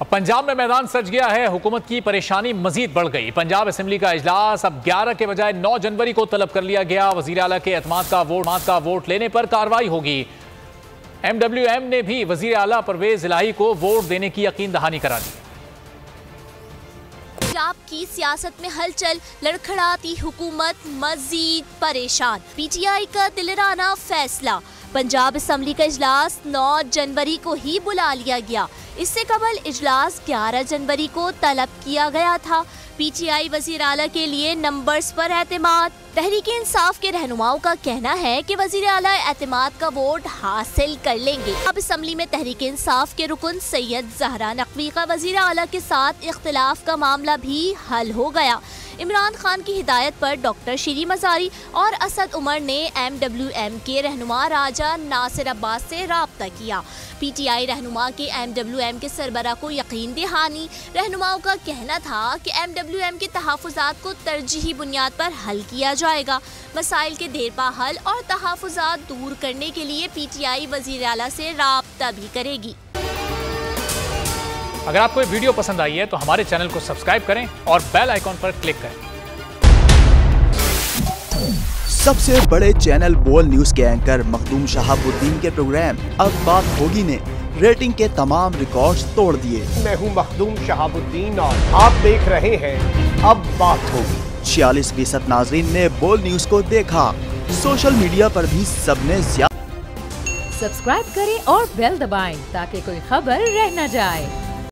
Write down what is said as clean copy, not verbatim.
अब पंजाब में मैदान सज गया है। हुकूमत की परेशानी मजीद बढ़ गई। पंजाब असेंबली का इजलास अब 11 के बजाय 9 जनवरी को तलब कर लिया गया। वजीर आला के एतमाद का वोट लेने पर कार्रवाई होगी। MWM ने भी वजीर आला परवेज इलाही को वोट देने की यकीन दहानी करा दी। पंजाब की सियासत में हलचल, लड़खड़ाती हुकूमत मजीद परेशान। PTI का दिलराना फैसला, पंजाब असेंबली का इजलास 9 जनवरी को ही बुला लिया गया। इससे कबल इजलास 11 जनवरी को तलब किया गया था। PTI वजीर आला के लिए नंबर्स पर एतमाद। तहरीक इंसाफ के रहनुमाओं का कहना है कि वजीर आला एतमाद का वोट हासिल कर लेंगे। अब असेंबली में तहरीक इंसाफ के रुकन सैयद जहरा नकवी का वजीर आला के साथ इख्तिलाफ का मामला भी हल हो गया। इमरान खान की हिदायत पर डॉक्टर शीरी मजारी और असद उमर ने MWM के रहनुमा राजा नासिर अब्बास से राब्ता किया। PTI रहनुमा के MWM के सरबरा को यकीन दहानी। रहनुमाओं का कहना था कि MWM के तहफ़्फ़ुज़ात को तरजीही बुनियाद पर हल किया जाएगा। मसाइल के देरपा हल और तहफ़्फ़ुज़ात दूर करने के लिए PTI वज़ीर आला से राब्ता भी करेगी। अगर आपको ये वीडियो पसंद आई है तो हमारे चैनल को सब्सक्राइब करें और बेल आइकॉन पर क्लिक करें। सबसे बड़े चैनल बोल न्यूज के एंकर मखदूम शहाबुद्दीन के प्रोग्राम अब बात होगी ने रेटिंग के तमाम रिकॉर्ड्स तोड़ दिए। मैं हूं मखदूम शहाबुद्दीन और आप देख रहे हैं अब बात होगी। 46% नाजरीन ने बोल न्यूज को देखा। सोशल मीडिया पर भी सबने सब्सक्राइब करें और बेल दबाएं ताकि कोई खबर रह न जाए।